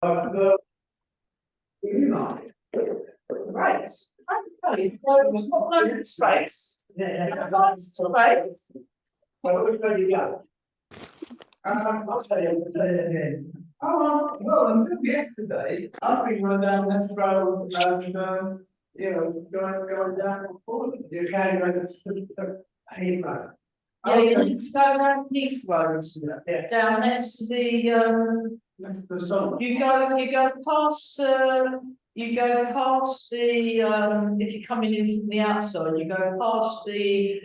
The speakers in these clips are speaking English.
Right. Okay, so we've got loads of space. Lots of space. Well, which way do you go? I'll tell you again. Oh, well, until yesterday, I've been running down this road and, going down forward. You can't go to Haymarket. Yeah, you need to go around Heath Road, down next to the, The song. you go past if you're coming in from the outside, you go past the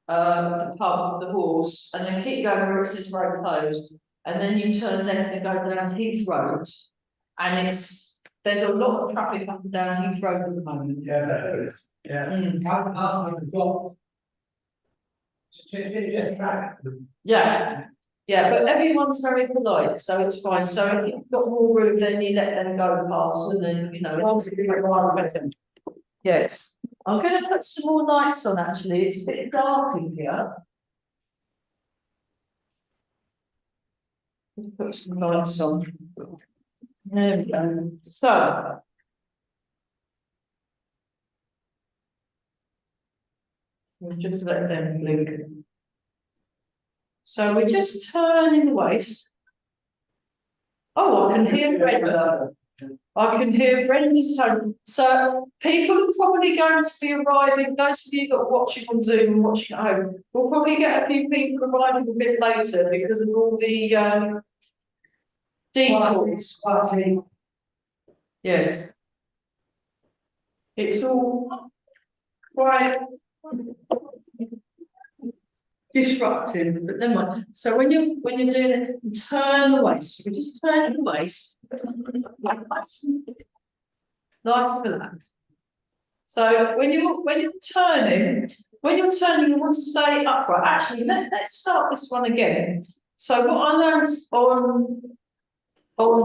pub, the horse, and then keep going where it says road closed, and then you turn left and go down Heath Road, and there's a lot of traffic up and down Heath Road at the moment. Yeah, there is. Yeah. I've got. Yeah, but everyone's very polite, so it's fine. So if you've got more room, then you let them go past, and then yes. I'm going to put some more lights on. Actually, it's a bit dark in here. Put some lights on. There we go. So. We'll just let them blink. So we're just turning the waist. Oh, I can hear Brenda. I can hear Brenda's tone. So people are probably going to be arriving. Those of you that are watching on Zoom and watching at home, we'll probably get a few people arriving a bit later because of all the detours. Yes. It's all quite disruptive, but never mind. So when you're doing it, turn the waist. You just turn the waist. Nice and relaxed. So when you're turning, you want to stay upright. Actually, let's start this one again. So what I learned on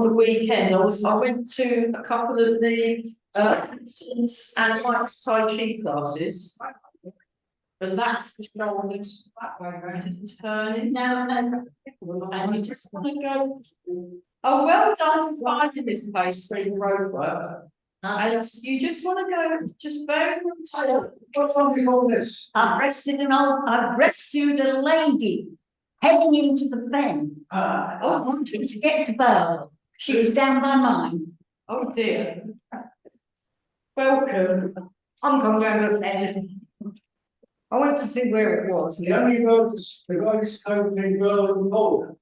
the weekend, I went to a couple of the and Mike's Tai Chi classes. Relax the shoulders that way, right? Just turning. No. And you just want to go. Oh, well done for finding this place through the roadwork. And you just want to go, just very slow. What's on all this? I've rescued a lady heading into the fen. Wanting to get to Burl. She was down by mine. Oh dear. Welcome. I'm going down the fen. I went to see where it was. The only roads opening road forward.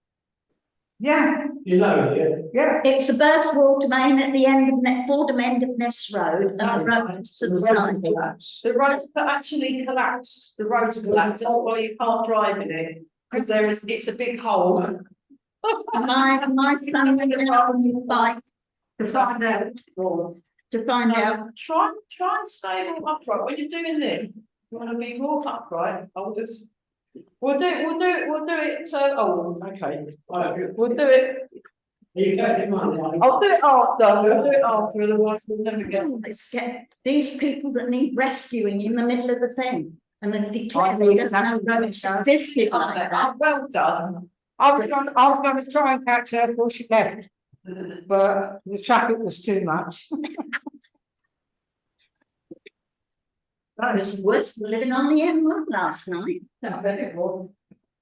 Yeah. You know, Yeah. It's a burst water main at the end of Fordham end of Ness Road, and the road subsided. The roads actually collapsed. The roads collapsed. That's why you can't drive in it, because it's a big hole. My son went out on his bike to find out. Try and stay more upright when you're doing this. You want to be more upright? We'll do it. So, okay. We'll do it. I'll do it after. We'll do it after. Otherwise, we'll never get. Let's get these people that need rescuing in the middle of the fen, and then declare they don't know roads existed like that. Well done. I was going to try and catch her before she left, but the traffic was too much. It was worse than living on the M1 last night. I bet it was.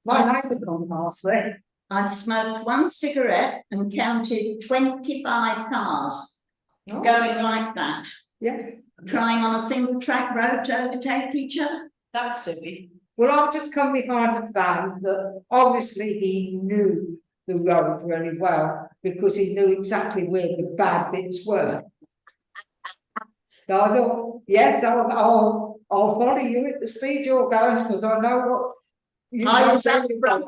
My neighbour gone past there. I smoked one cigarette and counted 25 cars going like that. Yeah. Trying on a single track road to overtake each other. That's silly. Well, I've just come behind a fan that obviously he knew the road really well because he knew exactly where the bad bits were. So I thought, yes, I'll follow you at the speed you're going because I know what you I was at the front.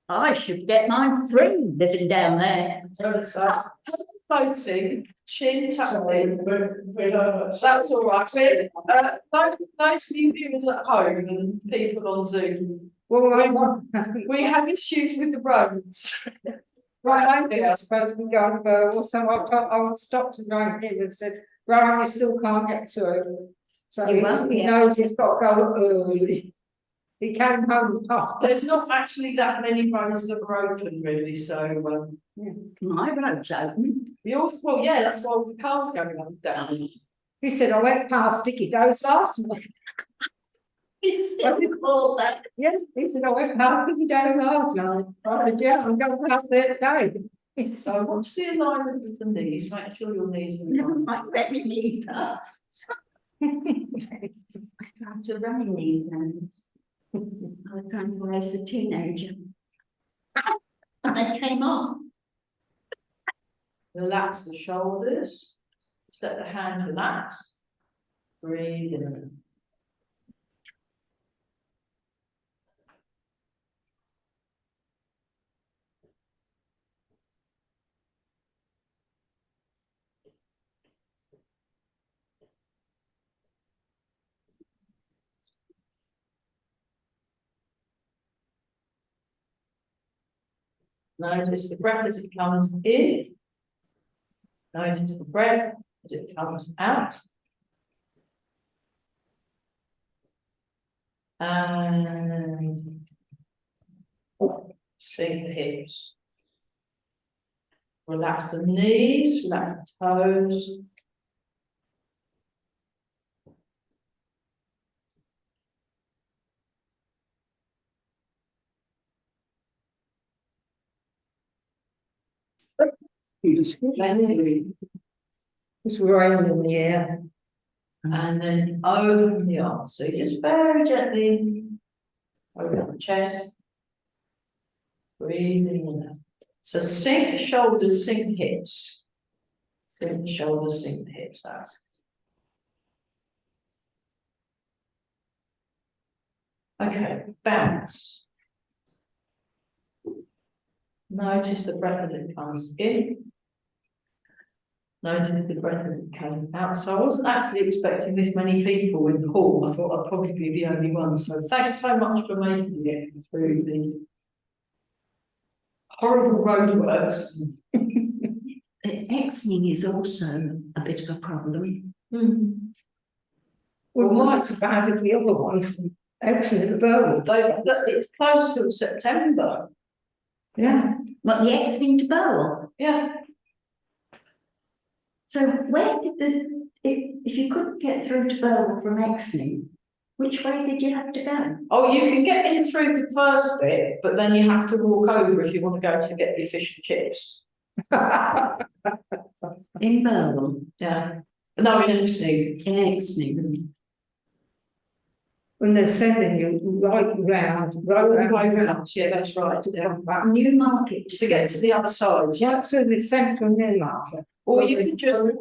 I should get mine free living down there. Floating, chin tucked in. That's all right. Those of you viewers at home and people on Zoom, we have issues with the roads. Right, I think I'm supposed to be going for, or some, I stopped and rang him and said, Ryan, you still can't get through. So he knows he's got to go early. He came home hot. There's not actually that many roads that are open really, so, My road's open. yours, well, yeah, that's why all the cars going up and down. He said, I went past Dicky Doe's last night. It's difficult that. Yeah, he said, I went past Dicky Doe's last night. I said, yeah, I'm going past there today. So what's the alignment with the knees? Make sure your knees are Never aligned. mind, let me leave that. I'm to running these hands. I was trying to raise a teenager. And they came off. Relax the shoulders. Just let the hands relax. Breathe in. Notice the breath as it comes in. Notice the breath as it comes out. And sink the hips. Relax the knees, relax the toes. It's rain in the air. And then open the arms. So just very gently open the chest. Breathing in out. So sink the shoulders, sink the hips. Sink the shoulders, sink the hips. That's okay. Bounce. Notice the breath as it comes in. Notice the breath as it came out. So I wasn't actually expecting this many people in the hall. I thought I'd probably be the only one. So thanks so much for making it through the horrible roadworks. Exing is also a bit of a problem. Well, Mike's as bad as the other one from Exeter to Burwood. It's close till September. Yeah. What, the Exing to Burwell? Yeah. So where did if you couldn't get through to Burwell from Exing, which way did you have to go? Oh, you can get in through the first bit, but then you have to walk over if you want to go to get the fish and chips. In Burwell? Yeah. No, in Exing. In Exing. When they're sending you right round, right round. Yeah, that's right. Yeah. Newmarket. To get to the other side. Yeah, so the central Newmarket. Or you can just. But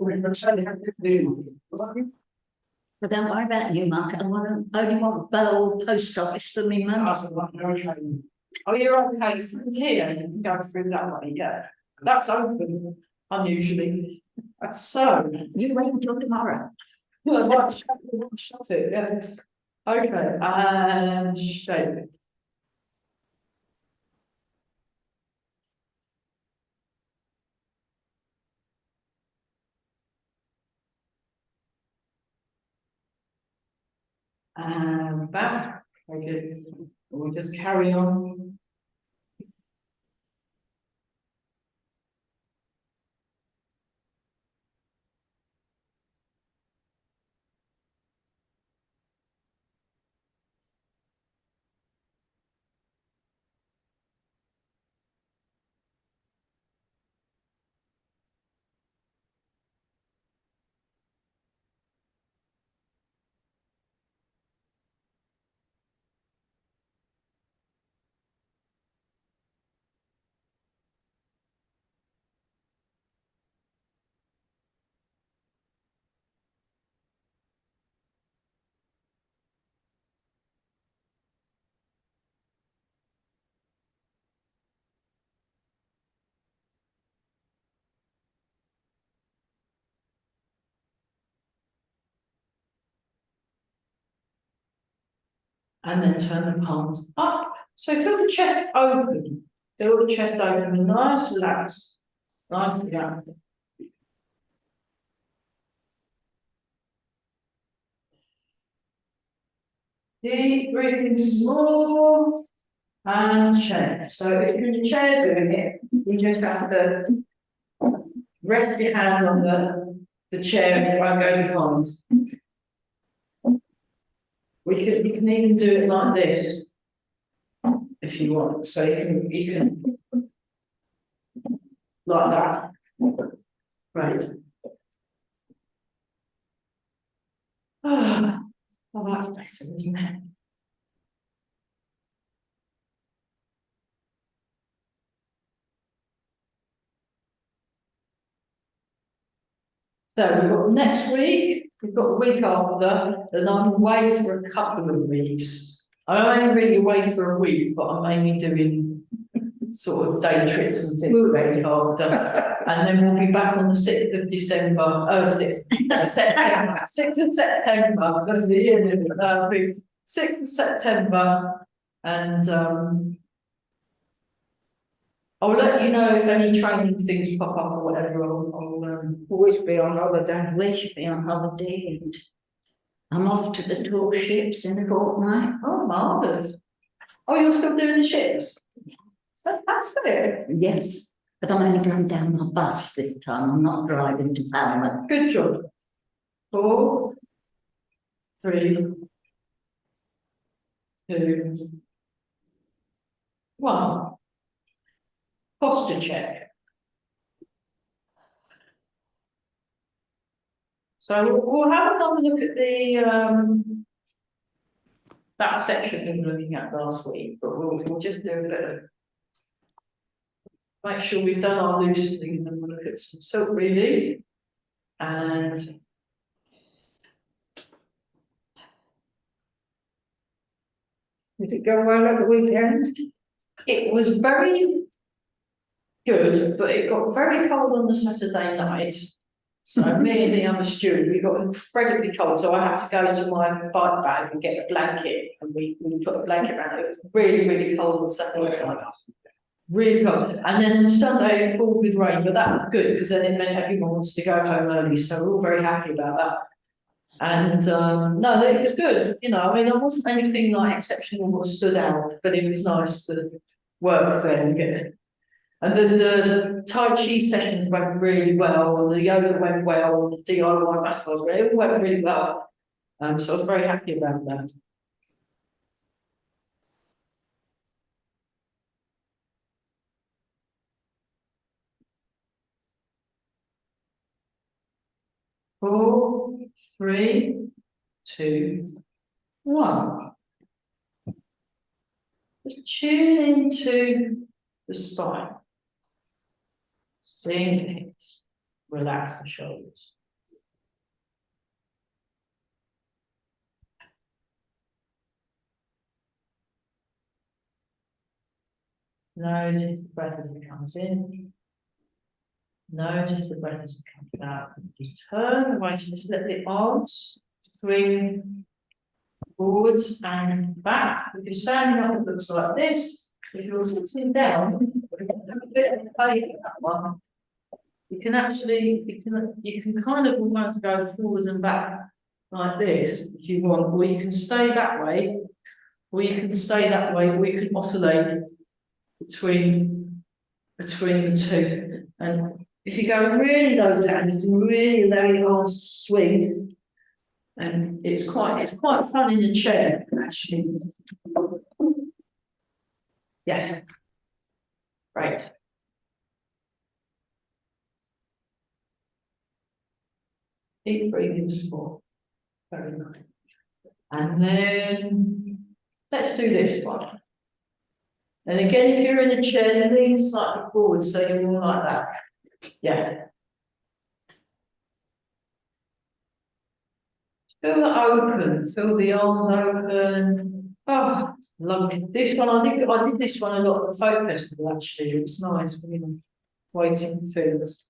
don't worry about Newmarket. Only want Burwell post office for me money. Oh, you're okay from here. You can go through that way. Yeah. That's open, unusually. So. You wait until tomorrow. Well, I shut it, yeah. Okay, and shape. And back. Very good. We'll just carry on. And then turn the palms up. So feel the chest open. Feel the chest open, nice, relaxed. Nice, relaxed. Deep breathing small and chair. So if you're in the chair doing it, you just have to rest your hand on the chair and you won't go behind. You can even do it like this if you want. So you can like that. Right. Oh, that's better, isn't it? So we've got next week, we've got the week after, and I'm away for a couple of weeks. I'm only really away for a week, but I'm mainly doing sort of day trips and things like after. And then we'll be back on the 6th of December, 6th September, 6th of September. That's the year, isn't it? 6th of September, and I'll let you know if any training things pop up or whatever. Always be on holiday. We should be on holiday and I'm off to the tall ships in a fortnight. Oh, marvellous. Oh, you're still doing the ships? Fantastic. Yes, but I'm only going down my bus this time. I'm not driving to Falmouth. Good job. 4, 3, 2, 1. Posture check. So we'll have another look at the that section we were looking at last week, but we'll just do a bit of make sure we've done our loosening and we'll look at some silk breathing and Did it go well at the weekend? it was very good, but it got very cold on the Saturday night. So me and the other steward, we got incredibly cold, so I had to go to my bike bag and get a blanket, and we put a blanket around it. It was really, really cold on Saturday night. Really cold. And then on Sunday it poured with rain, but that was good because then it meant everyone wants to go home early, so we're all very happy about that. And no, it was good. You know, I mean, there wasn't anything like exceptional what stood out, but it was nice to work there and get it. And then the Tai Chi sessions went really well, and the yoga went well, and the DIY massage, it all went really well. So I was very happy about that. Four, 3, 2, 1. Just tune into the spine. Seeing the hips, relax the shoulders. Notice the breath as it comes in. Notice the breath as it comes out. Just turn away, just let the arms swing forwards and back. If you're standing up, it looks like this. If you're sitting down, a bit of play in that one. You can actually, you can kind of almost go forwards and back like this if you want, or you can stay that way, or you can stay that way, or you can oscillate between the two. And if you go really low down, you can really allow your arms to swing. And it's quite fun in the chair, actually. Yeah. Right. Deep breathing small. Very nice. And then let's do this one. And again, if you're in a chair, lean slightly forward so you're more like that. Yeah. Feel it open, feel the arms open. Oh, lovely. This one, I think I did this one a lot at the folk festival actually. It was nice, you know, waiting for things.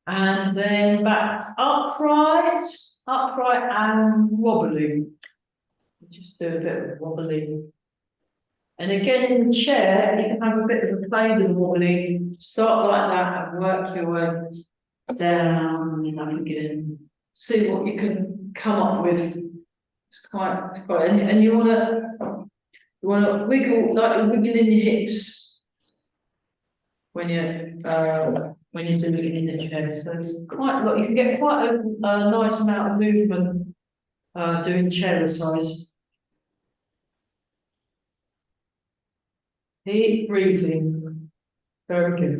And then back upright and wobbling. Just do a bit of wobbling. And again in the chair, you can have a bit of a play with wobbling. Start like that and work your way down and up again. See what you can come up with. It's quite, and you wanna wiggle, like you're wiggling your hips when you're doing it in the chair. So it's quite a lot. You can get quite a nice amount of movement doing chair exercise. Deep breathing. Very good.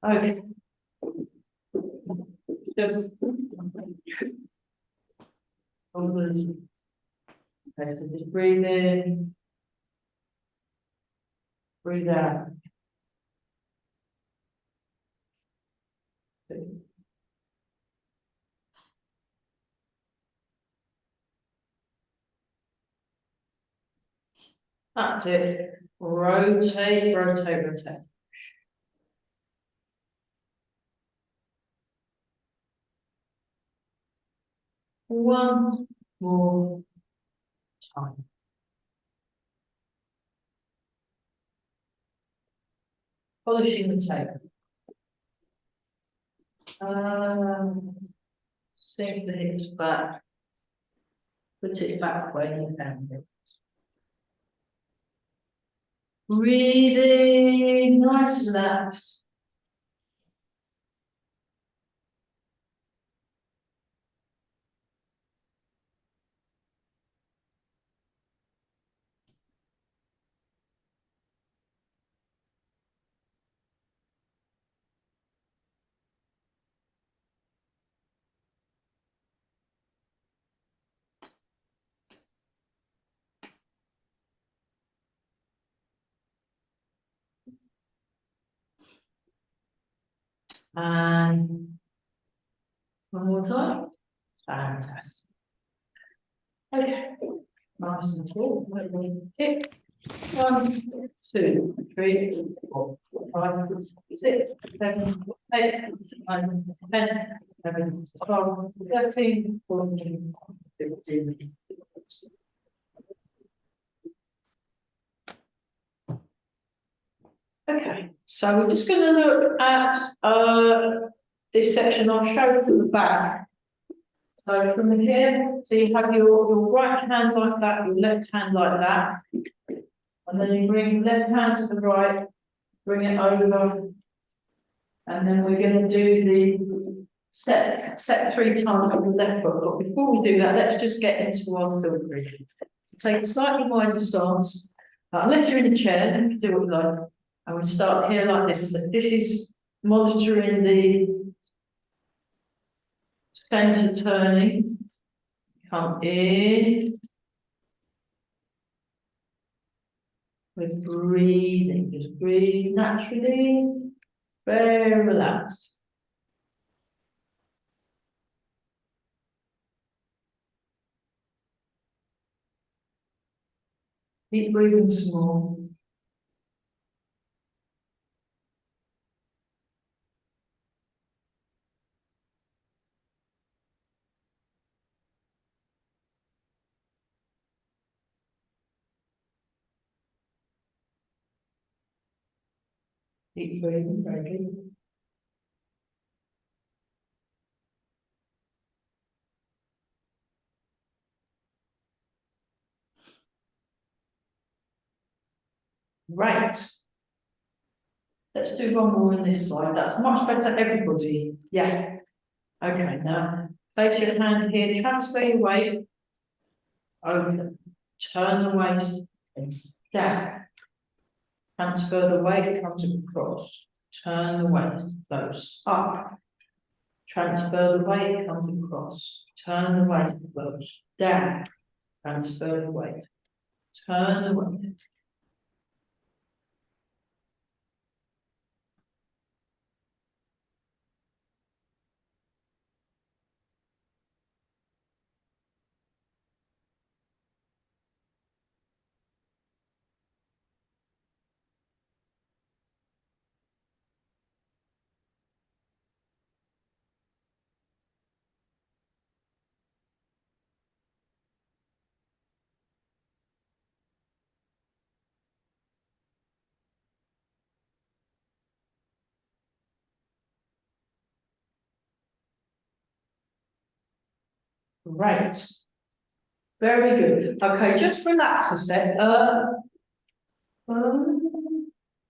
Okay. Just okay, so just breathe in, breathe out. That's it. Rotate, rotate, rotate. One more time. Polishing the table. Sink the hips back. Put it back where you found it. Breathing, nice laps. And one more time. Fantastic. Okay. Nice and full. Kick. 1, 2, 3, 4, 5, 6, 7, 8, 9, 10, 11, 12, 13, 14, 15. Okay, so we're just going to look at this section. I'll show from the back. So from here, so you have your right hand like that, your left hand like that. And then you bring left hand to the right, bring it over. And then we're going to do the step 3 times on the left foot. But before we do that, let's just get into our silver breathing. So take a slightly wider stance. Unless you're in a chair, then you can do what you like. And we start here like this. So this is monitoring the center turning. Come in. We're breathing. Just breathe naturally. Very relaxed. Keep breathing small. Keep breathing, very good. Right. Let's do one more on this side. That's much better, everybody. Yeah. Okay, now place your hand here, transfer your weight. Open. Turn the waist and down. Transfer the weight, comes across. Turn the waist, close, up. Transfer the weight, comes across. Turn the waist, close, down. Transfer the weight. Turn the weight. Great. Very good. Okay, just relax a sec.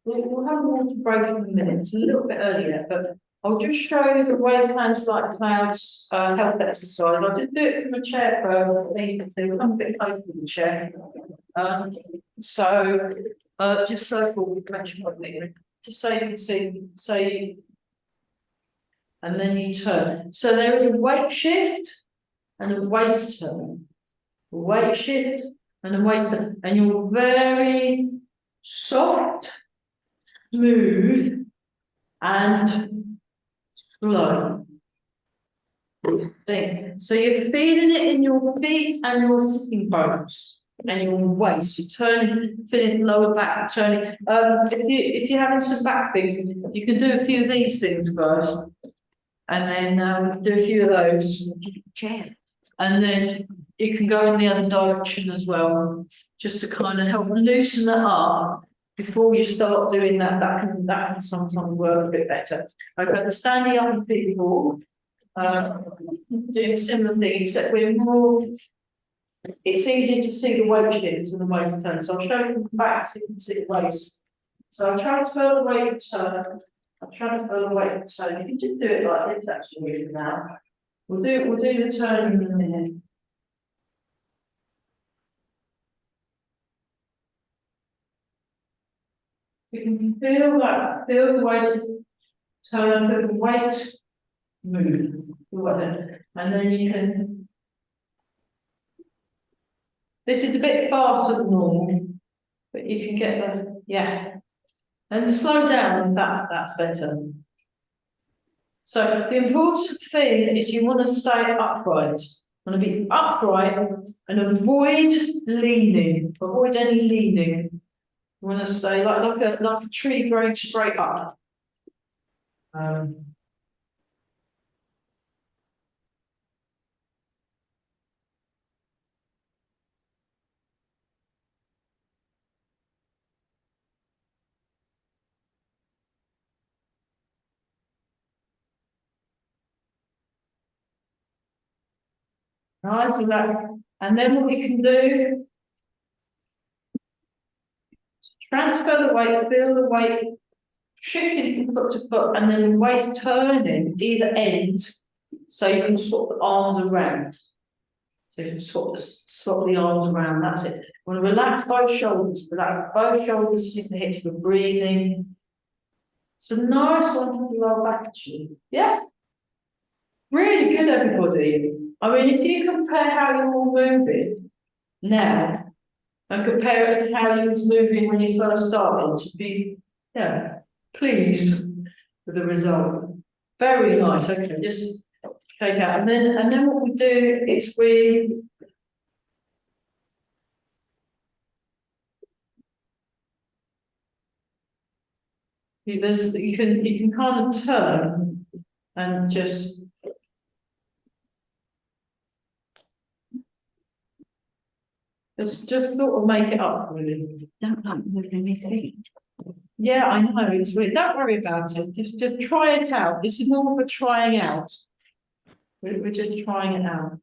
We'll have a water break in a minute. It's a little bit earlier, but I'll just show you the wave hands like clouds health exercise. I'll just do it from a chair for come a bit closer to the chair. Just so we'll mention one thing, just so you can see, and then you turn. So there is a weight shift and a waist turn. A weight shift and a waist turn. And you're very soft, smooth, and slow. So you're feeling it in your feet and your sitting bones and your waist. You're turning, feeling lower back, turning. If you're having some back things, you can do a few of these things first, and then do a few of those. Chair. And then you can go in the other direction as well, just to kind of help loosen that up before you start doing that. That can sometimes work a bit better. Okay, the standing up people. Doing a similar thing, except we're more, it's easier to see the weight shifts and the waist turn. So I'll show you from the back so you can see the waist. So I'll transfer the weight turn, I'll transfer the weight turn. You can just do it like this actually now. We'll do the turn in a minute. You can feel that, feel the weight turn, feel the weight move. And then you can, this is a bit faster than normal, but you can get the, yeah. And slow down if that's better. So the important thing is you want to stay upright. You want to be upright and avoid leaning. Avoid any leaning. You want to stay like a tree growing straight up. Right, so that, and then what you can do, transfer the weight, feel the weight, shifting from foot to foot, and then the waist turning either end, so you can swap the arms around. So you can swap the arms around, that's it. You want to relax both shoulders, sit the hips for breathing. It's a nice one for the lower back actually. Yeah. Really good, everybody. I mean, if you compare how you're all moving now and compare it to how you was moving when you first started, to be pleased with the result. Very nice. Okay, just take out, and then what we do is you can kind of turn and just sort of make it up really. Don't like moving my feet. Yeah, I know, it's weird. Don't worry about it. Just try it out. This is more of a trying out. We're just trying it out.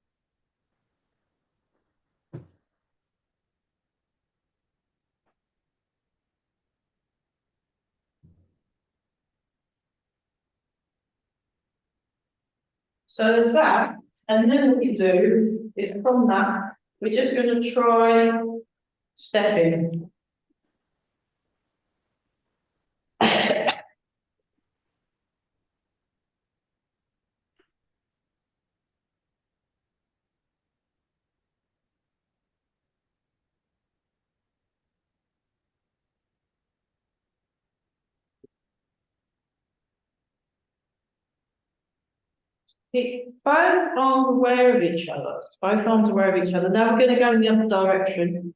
So there's that, and then what we do is from that, we're just going to try stepping. Keep both arms aware of each other. Both arms aware of each other. Now we're going to go in the other direction.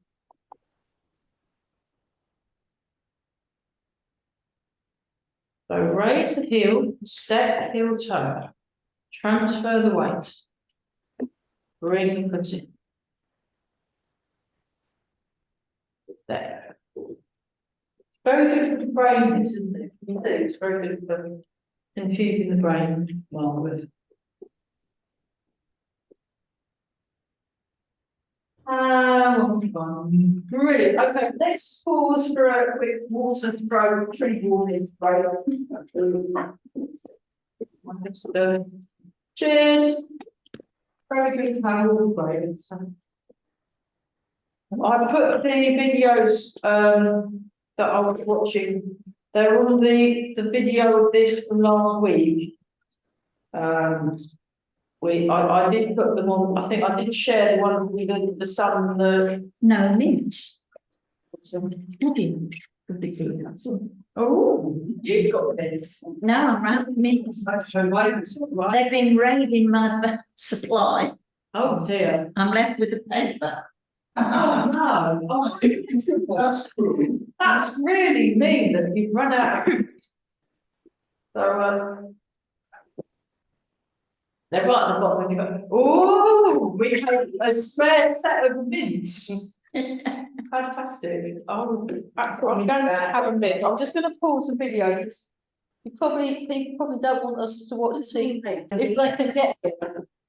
So raise the heel, step, heel, toe. Transfer the weight. Bring the foot in. There. Very good for the brain, isn't it? It's very good for infusing the brain well with. Brilliant, okay, let's pause for a quick water throw, tree warning break. Cheers. Very good to have a water break. I put the videos that I was watching, they're on the video of this from last week. I did put them on, I think I did share the one with the sun and the. No, mint. Oh, you've got this. No, I'm around mint. So, They've been raiding my supply. Oh dear. I'm left with the paper. Oh no. Oh, that's true. that's really mean that you've run out. So, they're right at the bottom. You go, oh, we have a spare set of mints. Fantastic. Oh, I'm going to have a mint. I'm just going to pause the video. People probably don't want us to watch the scene if they can get it.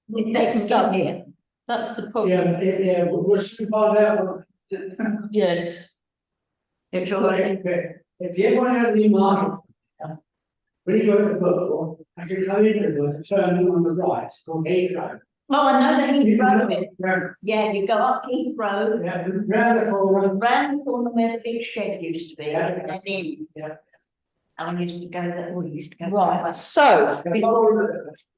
They can go here. That's the problem. Yeah, we'll soon find out. Yes. If If you ever have any market, when you go to the book, as you come into the book, turn on the right, it's called Heathrow. Oh, I know the Heathrow bit. Round Yeah, you go up Heathrow, the corner. round the corner where the big shed used to be, Yeah. and then. Yeah. I used to go that way, used to go. Right. So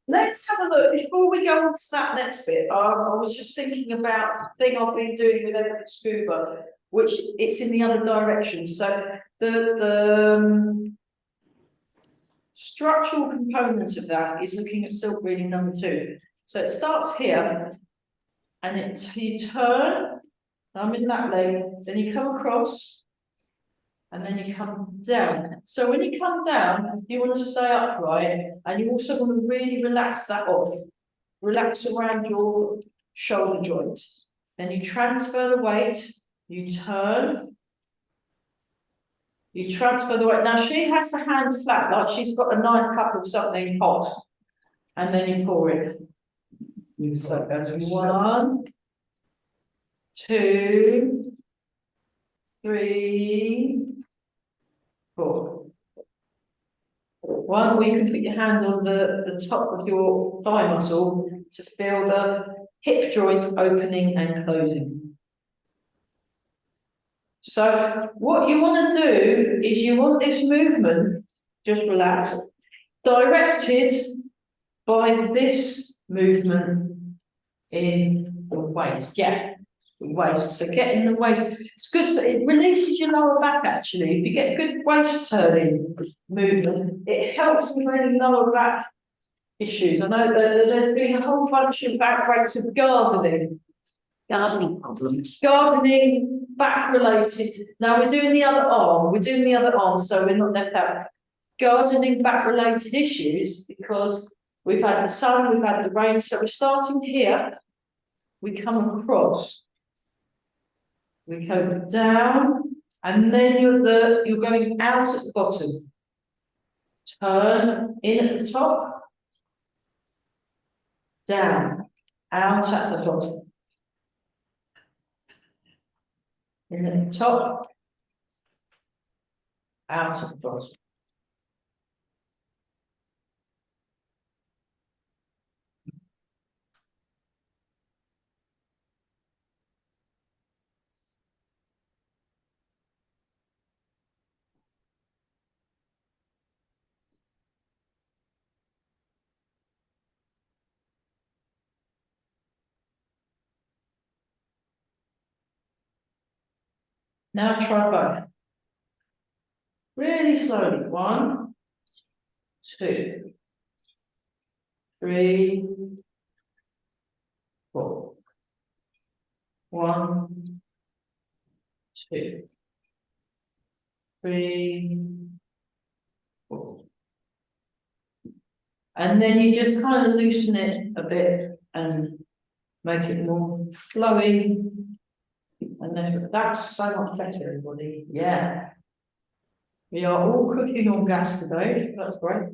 let's have a look. Before we go on to that next bit, I was just thinking about the thing I've been doing with electric scuba, which it's in the other direction. So the structural component of that is looking at silk reading number 2. So it starts here, and you turn. I'm in that lane. Then you come across, and then you come down. So when you come down, you want to stay upright, and you also want to really relax that off. Relax around your shoulder joints. Then you transfer the weight, you turn, you transfer the weight. Now she has the hand flat, like she's got a nice cup of something hot, and then you pour it. So that's 1, 2, 3, 4. 1, we can put your hand on the top of your thigh muscle to feel the hip joint opening and closing. So what you want to do is you want this movement, just relax, directed by this movement in the waist. Yeah, the waist. So getting the waist, it's good for it releases your lower back actually. If you get good waist turning movement, it helps with any lower back issues. I know that there's been a whole bunch of outbreaks of gardening problems. Gardening, back related. Now we're doing the other arm, so we're not left out. Gardening, back related issues because we've had the sun, we've had the rain, so we're starting here. We come across. We go down, and then you're going out at the bottom. Turn in at the top. Down, out at the bottom. In at the top, out at the bottom. Now try both. Really slowly. 1, 2, 3, 4. 1, 2, 3, 4. And then you just kind of loosen it a bit and make it more flowing. And that's so much better, everybody. Yeah. We are all cooking on gas today. That's great.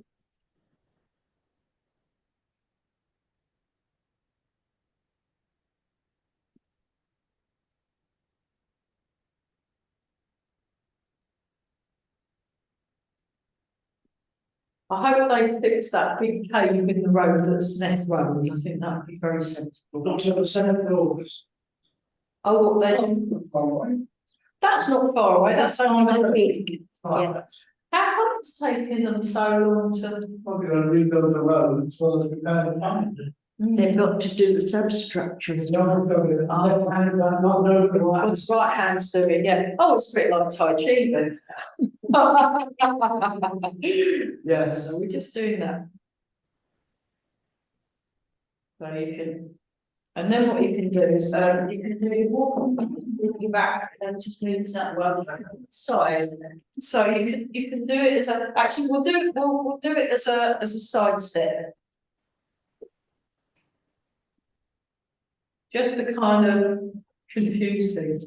I hope they fix that big cave in the road that's Neth Road. I think that would be very sensible. Not till the 7th of August. Oh, well, then, that's not far away, that's only a bit. Yeah. How come it's taken them so long to? Probably gonna rebuild the road as well as repair the pond. They've got to do the substructure as No well. one's going to, left hand, not know the Well, right. the right hands do it, yeah. Oh, it's a bit like Tai Chi then. Yeah, so we're just doing that. So you can, and then what you can do is, you can do walking back and just move that one side. So you can do it as a, actually, we'll do it as a side step. Just to kind of confuse things.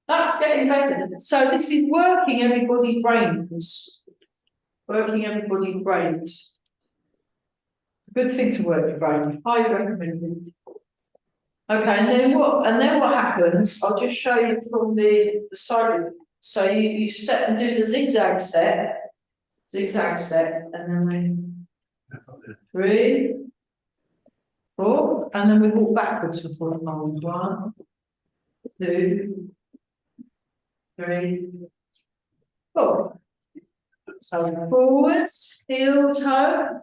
That's getting better. So this is working everybody's brains. Working everybody's brains. Good thing to work your brain. Highly recommended. Okay, and then what happens? I'll just show you from the side. So you step and do the zigzag step, and then we 3, 4, and then we walk backwards for 4 times. 1, 2, 3, 4. So forwards, heel toe,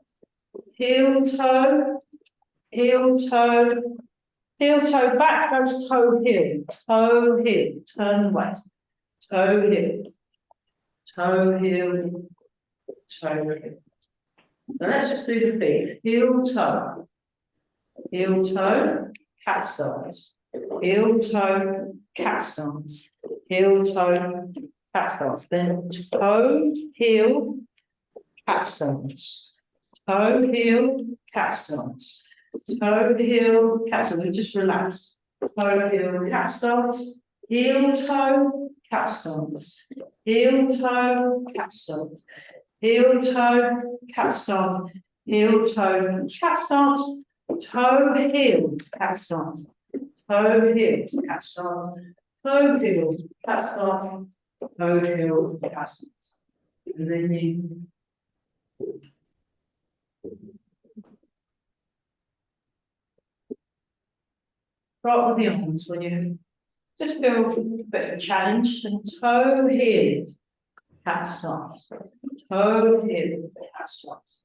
heel toe, heel toe, heel toe back goes toe heel, turn away, toe heel, toe heel, toe heel. So let's just do the feet, heel toe, cat stance, heel toe, cat stance, heel toe, cat stance, then toe, heel, cat stance, toe, heel, cat stance, toe, heel, cat stance, and just relax, toe, heel, cat stance, heel, toe, cat stance, heel, toe, cat stance, heel, toe, cat stance, heel, toe, cat stance, toe, heel, cat stance, toe, heel, cat stance, toe, heel, cat stance, toe, heel, cat stance. And then you start with the arms when you just feel a bit of a challenge and toe, heel, cat stance, toe, heel, cat stance,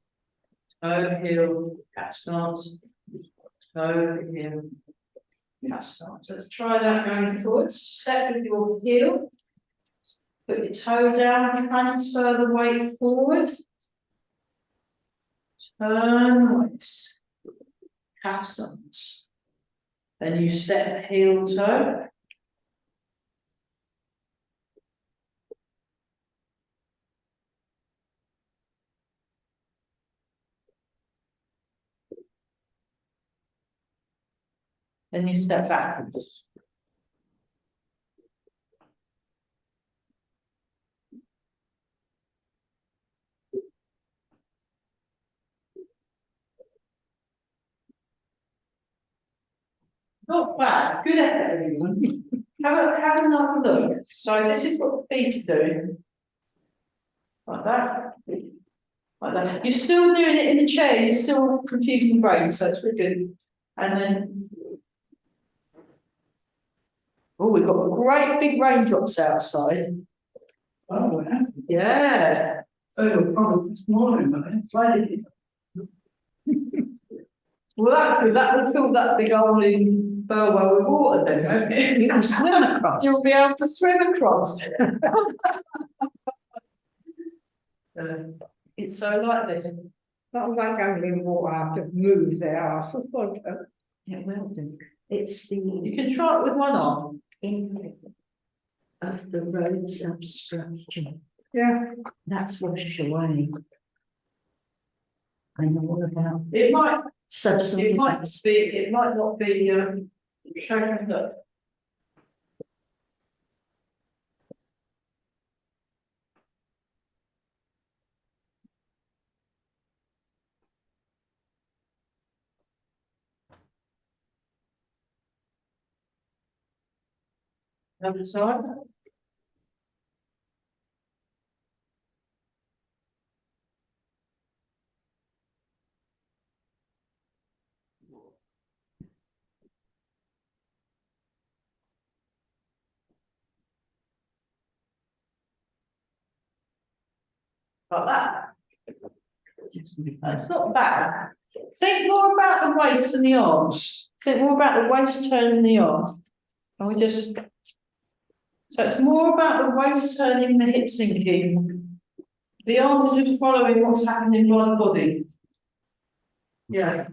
toe, heel, cat stance, toe, heel, cat stance. Let's try that going forward. Step with your heel. Put your toe down, transfer the weight forward. Turn waist. Cat stance. Then you step heel toe. Then you step backwards. Not bad, good effort everyone. Have another look. So this is what the feet are doing. Like that. Like that. You're still doing it in the chair, you're still confusing the brain, so it's really good. And then oh, we've got great big raindrops outside. Oh, yeah. Yeah. So, probably this morning, but it's playing. Well, that's good. That will fill that big hole in Burwell with water then, won't it? You can swim across. You'll be able to swim across. It's so like this. Not like only water have to move their asses, but It will do. It's the You can try it with one arm. impact of the road substructure. yeah, That's washed away. I know all about It might subsidence. it might not be showing that. Other side. like that. That's not bad. Think more about the waist and the arms. Think more about the waist turning the arms. And we just. So it's more about the waist turning, the hip sinking. The arms are just following what's happening by the body. Yeah.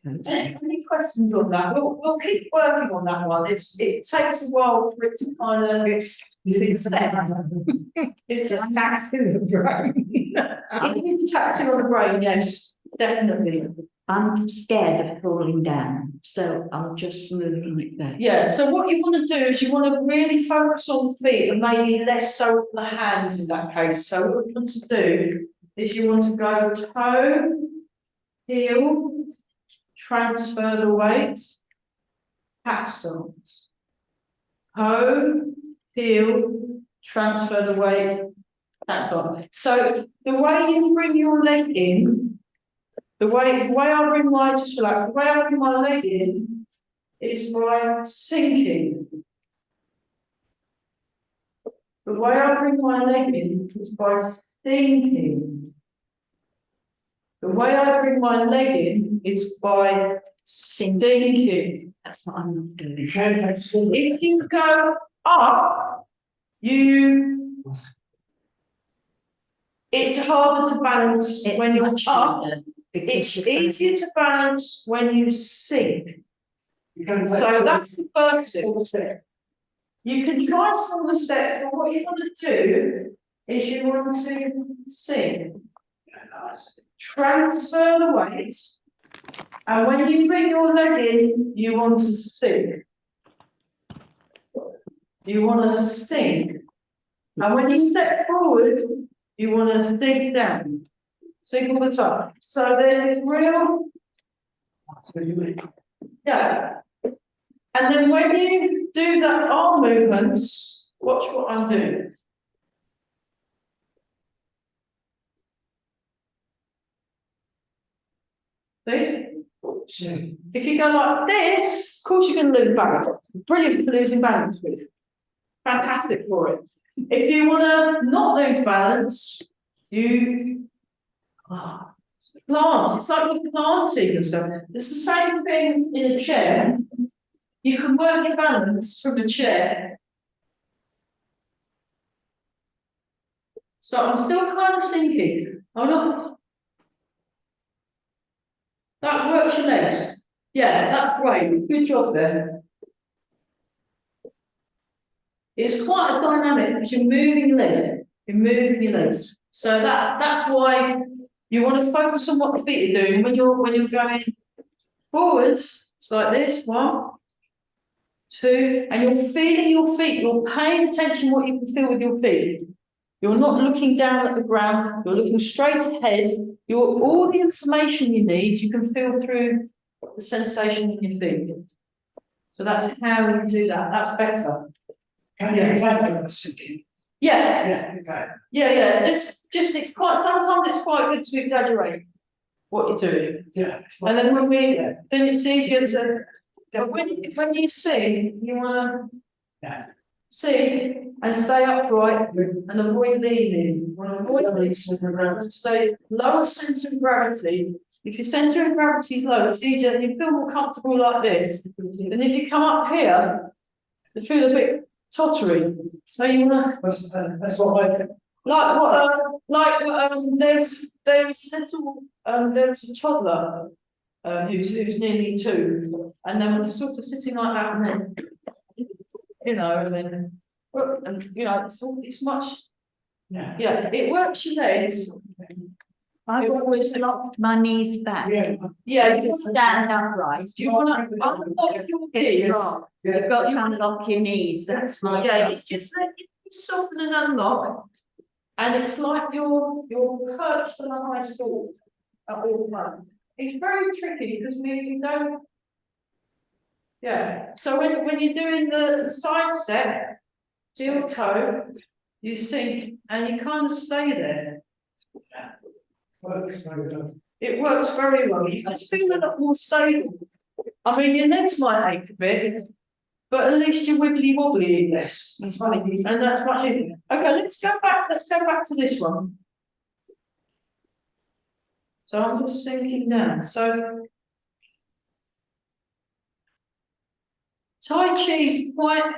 Any questions on that? We'll keep working on that one. It takes a while for it to kind of. It's It's taxing the brain. It is taxing on the brain, yes, definitely. I'm scared of falling down, so I'll just move like that. Yeah, so what you want to do is you want to really focus on the feet and maybe less so on the hands in that case. So what you want to do is you want to go toe, heel, transfer the weight, cat stance. Toe, heel, transfer the weight, cat stance. So the way you bring your leg in, the way I bring my, just relax, the way I bring my leg in is by sinking. The way I bring my leg in is by sinking. The way I bring my leg in is by sinking. That's what I'm not doing. If you go up, it's harder to balance It's when you're much up. harder because It's you're trying easier to balance when you sink. So that's the first thing. You can try smaller steps, but what you want to do is you want to sink. Transfer the weight, and when you bring your leg in, you want to sink. You want to sink. And when you step forward, you want to sink down. Sink all the time. So there's a real. Yeah. And then when you do that arm movements, watch what I'm doing. See? If you go like this, of course you're going to lose balance. Brilliant for losing balance with. Fantastic for it. If you want to not lose balance, you plant. It's like you're planting yourself. It's the same thing in a chair. You can work your balance from a chair. So I'm still kind of sinking. I'm not. That works your legs. Yeah, that's great. Good job there. It's quite a dynamic because you're moving your legs. You're moving your legs. So that's why you want to focus on what the feet are doing. When you're going forwards, it's like this, 1, 2, and you're feeling your feet. You're paying attention what you can feel with your feet. You're not looking down at the ground. You're looking straight ahead. All the information you need, you can feel through the sensation in your feet. So that's how you do that. That's better. Yeah. Just it's quite. Sometimes it's quite good to exaggerate what you're doing. Yeah. And then then it's easier to. But when you sing, you want to sing and stay upright and avoid leaning. You want to avoid leaning. Stay lower centre of gravity. If your centre of gravity is low, it's easier. You feel more comfortable like this. And if you come up here, you feel a bit tottery. So you want to. That's what I. There's a toddler who's nearly 2, and then we're sort of sitting like that, and then it's much. Yeah, it works your legs. I've always locked my knees back. Yeah, You stand upright. Do you want to unlock your knees? You've got to unlock your knees. That's my Yeah, job. you just let it soften and unlock, and it's like you're perched on a high stool at all times. It's very tricky because we don't. Yeah. So when you're doing the side step, heel toe, you sink and you kind of stay there. It works very well. You just feel a lot more stable. I mean, your legs might ache a bit, but at least you're wibbly wobbly less. And that's much easier. Okay, let's go back to this one. So I'm just sinking down, so. Tai Chi is quite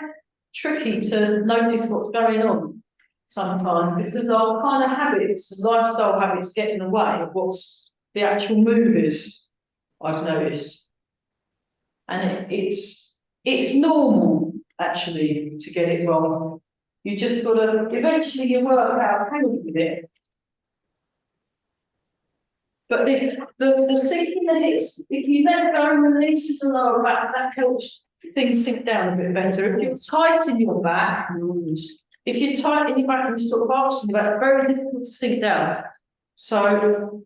tricky to notice what's going on sometimes because our kind of habits, lifestyle habits get in the way of what's the actual move is, I've noticed. And it's normal actually to get it wrong. You just gotta, eventually you work out how to do it. But the sinking the hips, if you let go and release the lower back, that helps things sink down a bit better. If you tighten your back, if you tighten your back and sort of arching your back, very difficult to sink down. So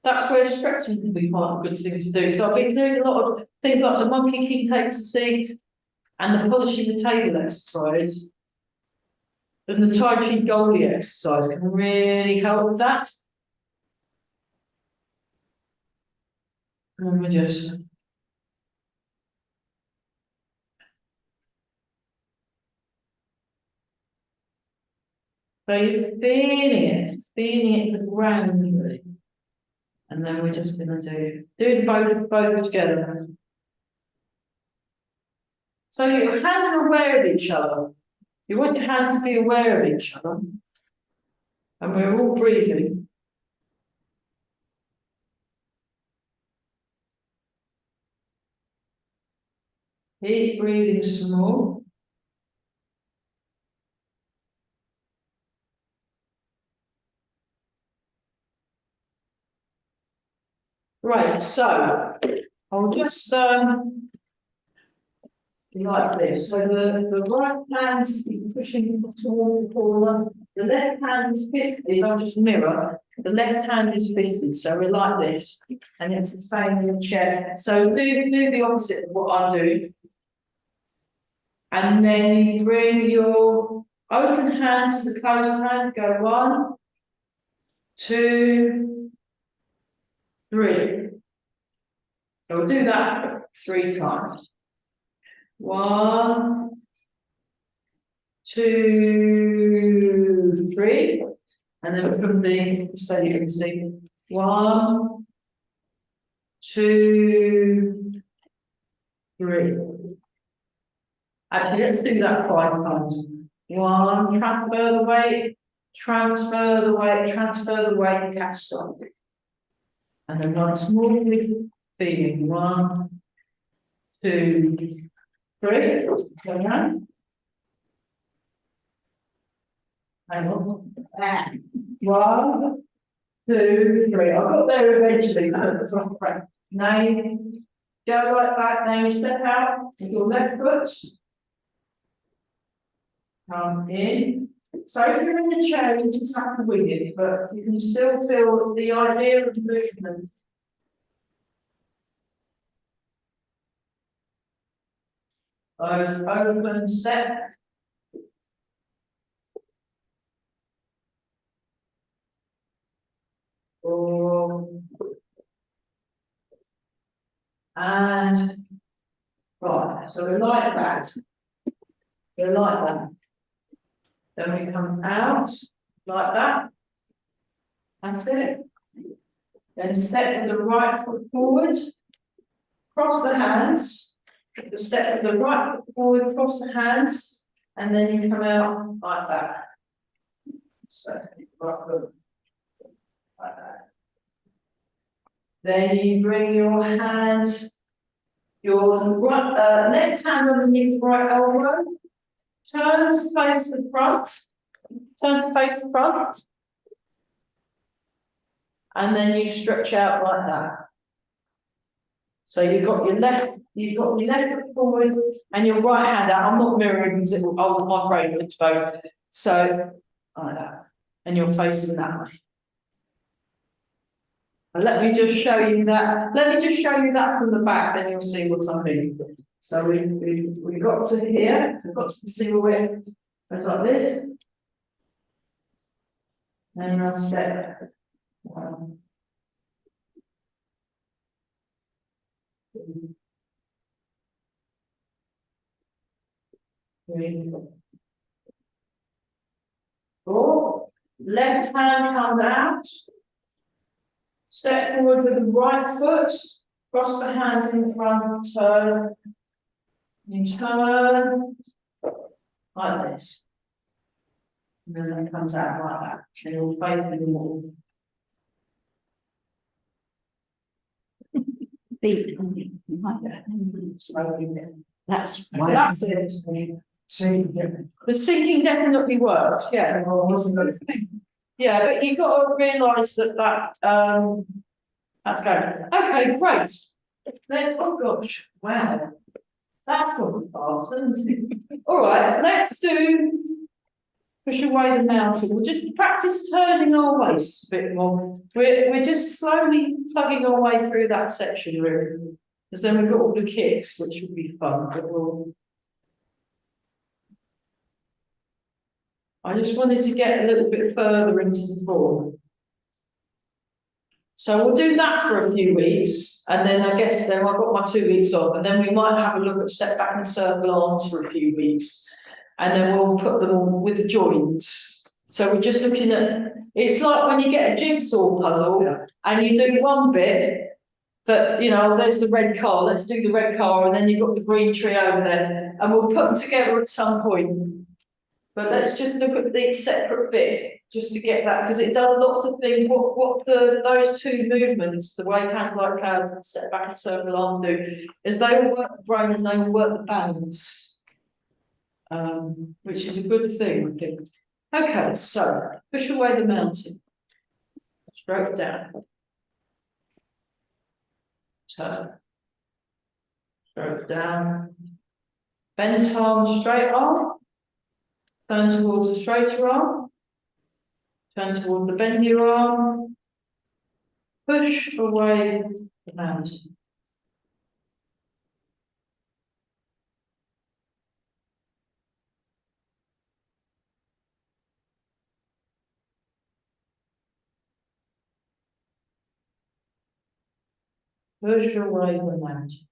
that's where stretching can be quite a good thing to do. So I've been doing a lot of things like the monkey king takes a seat and the polishing the table exercise. And the Tai Chi Goldie exercise can really help with that. And we just so you're feeling it gradually. And then we're just gonna do both together. So your hands are aware of each other. You want your hands to be aware of each other. And we're all breathing. Keep breathing some more. Right, so I'll just like this. So the right hand is pushing towards the corner, the left hand is 50, I'll just mirror, the left hand is 50, so we're like this, and it's the same in the chair. So do the opposite of what I do. And then you bring your open hand to the closed hand, go 1, 2, 3. So we'll do that 3 times. 1, 2, 3, and then from the, so you can see 1, 2, 3. Actually, let's do that 5 times. 1, transfer the weight, transfer the weight, transfer the weight, catch stop. And then once more with feeling 1, 2, 3. Go around. Hang on. 1, 2, 3. I got there eventually. That's not correct. Now you go like that. Now you step out with your left foot. Come in. So if you're in the chair, you just have to wing it, but you can still feel the idea of movement. Open step. And right, so we're like that. We're like that. Then we come out like that. That's it. Then step with the right foot forward, cross the hands. The step with the right foot forward, cross the hands, and then you come out like that. So right foot like that. Then you bring your hand, your right, left hand underneath the right elbow. Turn to face the front. Turn to face the front. And then you stretch out like that. So you've got your left foot forward and your right hand out. I'm not mirroring because it will, oh, my brain will explode. So like that. And you're facing that way. And let me just show you that. Let me just show you that from the back, then you'll see what I mean. So we got to here, we've got to the silhouette, goes like this. And I'll step 1, 2, 3, 4. Left hand comes out. Step forward with the right foot, cross the hands in front, turn. You turn. Like this. And then it comes out like that. And you'll face with the wall. Feet. Slowly then. That's That's it. The sinking definitely works, yeah. Yeah, but you've got to realise that that's going. Okay, great. Oh gosh, wow. That's gone fast, isn't it? All right, let's do push away the mountain. We'll just practice turning our waists a bit more. We're just slowly plugging our way through that section, really. Because then we've got all the kicks, which will be fun, but I just wanted to get a little bit further into the form. So we'll do that for a few weeks, and then I guess then I've got my 2 weeks off, and then we might have a look at step back and circle arms for a few weeks, and then we'll put them on with the joints. So we're just looking at, it's like when you get a jigsaw puzzle and you do one bit that, you know, there's the red car, let's do the red car, and then you've got the green tree over there, and we'll put them together at some point. But let's just look at the separate bit, just to get that, because it does lots of things. What those two movements, the wave hands like clouds and step back and circle arms do, is they all work the brain and they all work the balance, which is a good thing, I think. Okay, so push away the mountain, stroke down, turn, stroke down, bent arm, straight arm. Turn towards the straighter arm. Turn towards the bendier arm. Push away the mountain. Push away the mountain.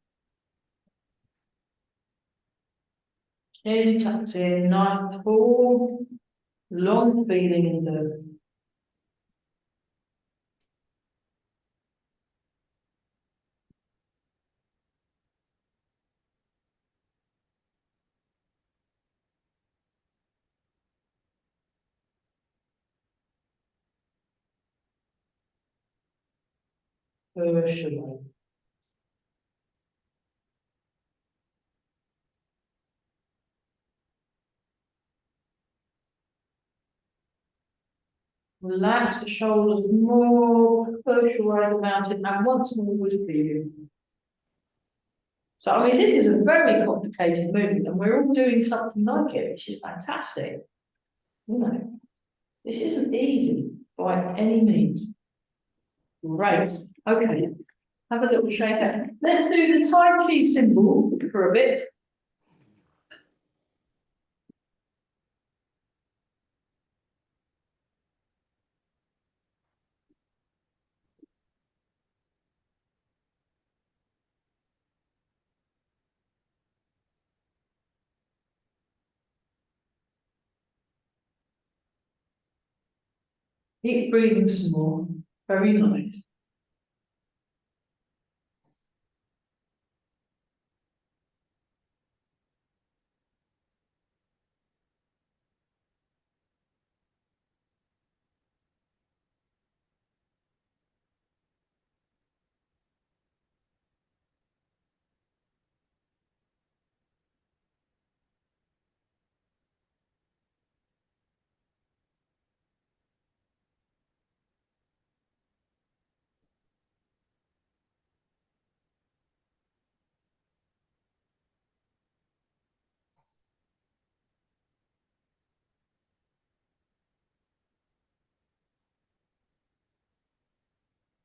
Chin tucked in, nice full, long feeling in the push away. Relax the shoulders more, push away the mountain, and once more with feeling. So, I mean, this is a very complicated movement, and we're all doing something like it, which is fantastic. You know, this isn't easy by any means. Great. Okay. Have a little shake out. Let's do the Tai Chi symbol for a bit. Keep breathing some more. Very nice.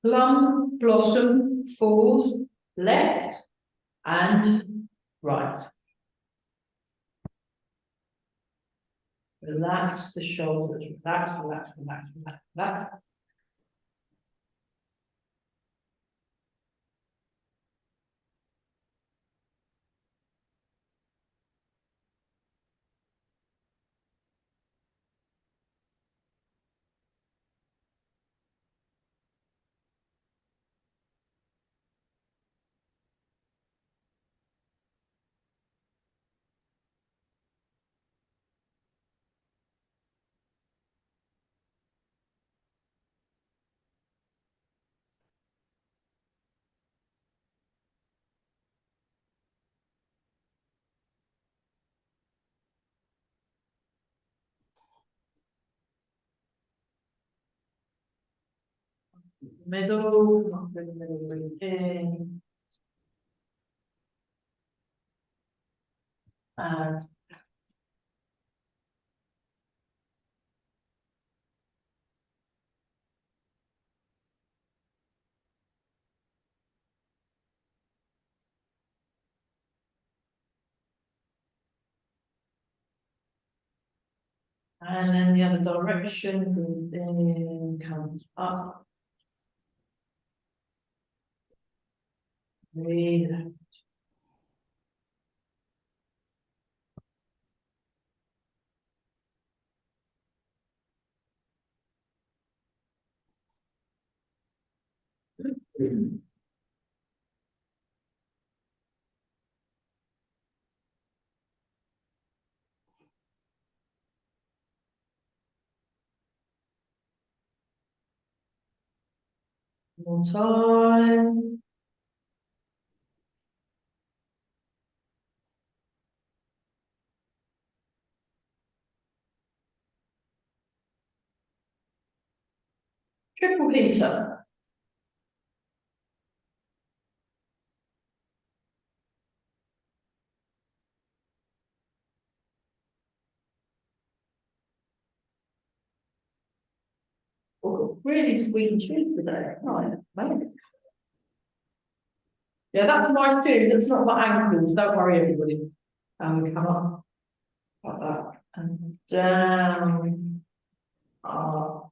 Plum blossom falls left and right. Relax the shoulders, relax, relax, relax, relax, relax. Middle, not really middle, breathe in. And then the other direction, breathe in, comes up. Breathe out. More time. Triple heater. Oh, really sweet tune today. Right, mate. Yeah, that's my tune. That's not my ankles. Don't worry, everybody. And we come up like that and down. Up.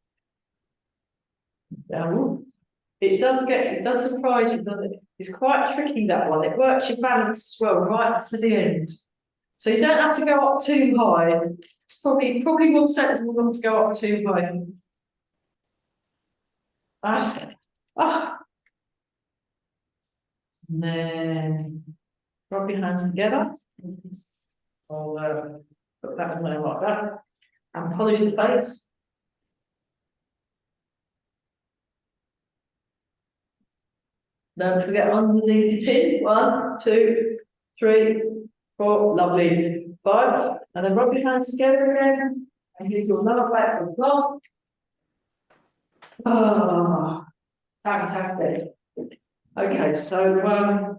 Down. Ooh. It does surprise you, doesn't it? It's quite tricky, that one. It works your balance as well, right to the end. So you don't have to go up too high. It's probably more sensible not to go up too high. That's good. Ah. And then rub your hands together. I'll put that in there like that. And polish the face. Don't forget underneath your chin. 1, 2, 3, 4. Lovely. 5. And then rub your hands together again. And here's your lower back as well. Oh, fantastic. Okay, so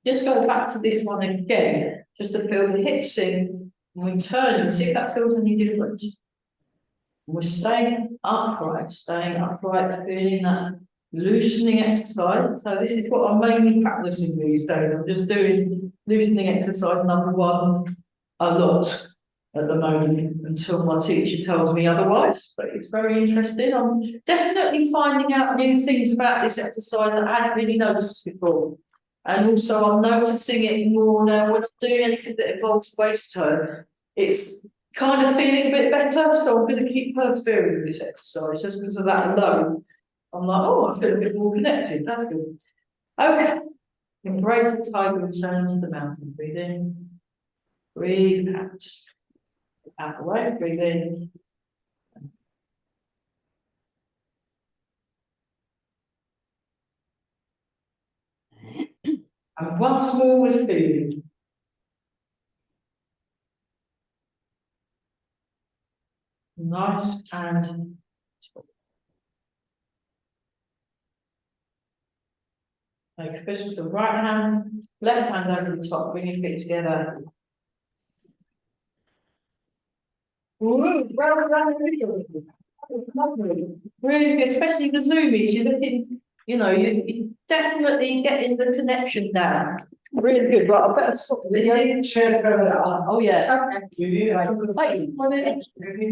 just go back to this one again, just to feel the hips in. And we turn and see if that feels any different. We're staying upright, feeling that loosening exercise. So this is what I'm mainly practicing these days. I'm just doing loosening exercise number 1 a lot at the moment until my teacher tells me otherwise. But it's very interesting. I'm definitely finding out new things about this exercise that I hadn't really noticed before. And also I'm noticing it more now when I'm doing anything that involves waist turn. It's kind of feeling a bit better, so I'm going to keep persevering with this exercise just because of that alone. I'm like, oh, I feel a bit more connected. That's good. Okay. Embrace the tiger, return to the mountain. Breathe in. Breathe out. Out the way. Breathe in. And once more with feeling. Nice and make a fist with the right hand, left hand over the top, bring your feet together. Ooh, well done, really good, especially the zoomies. You're looking, you're definitely getting the connection down. Really good. Right, I better stop the video. Cheers, Oh yeah. You need it. Right. Wait,